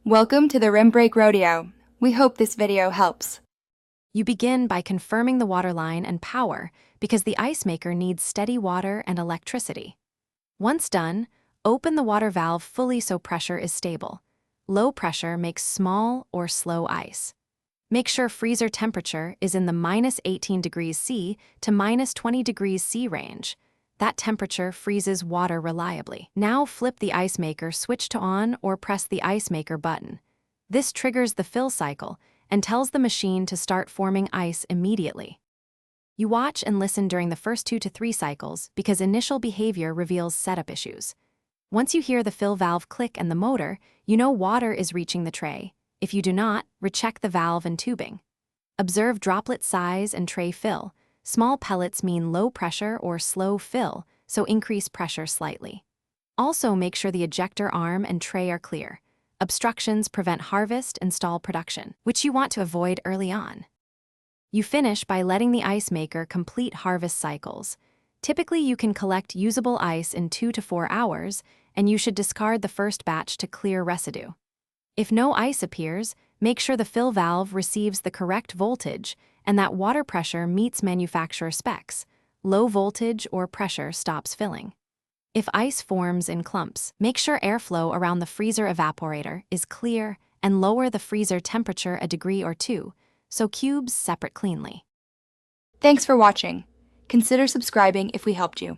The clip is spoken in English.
Welcome to the Rim Break Rodeo. We hope this video helps. You begin by confirming the water line and power because the ice maker needs steady water and electricity. Once done, open the water valve fully so pressure is stable. Low pressure makes small or slow ice. Make sure freezer temperature is in the -18 degrees C to -20 degrees C range. That temperature freezes water reliably. Now flip the ice maker switch to on or press the ice maker button. This triggers the fill cycle and tells the machine to start forming ice immediately. You watch and listen during the first 2 to 3 cycles because initial behavior reveals setup issues. Once you hear the fill valve click and the motor, you know water is reaching the tray. If you do not, recheck the valve and tubing. Observe droplet size and tray fill. Small pellets mean low pressure or slow fill, so increase pressure slightly. Also make sure the ejector arm and tray are clear. Obstructions prevent harvest and stall production, which you want to avoid early on. You finish by letting the ice maker complete harvest cycles. Typically, you can collect usable ice in 2 to 4 hours, and you should discard the first batch to clear residue. If no ice appears, make sure the fill valve receives the correct voltage and that water pressure meets manufacturer specs. Low voltage or pressure stops filling. If ice forms in clumps, make sure airflow around the freezer evaporator is clear and lower the freezer temperature a degree or 2, so cubes separate cleanly. Thanks for watching. Consider subscribing if we helped you.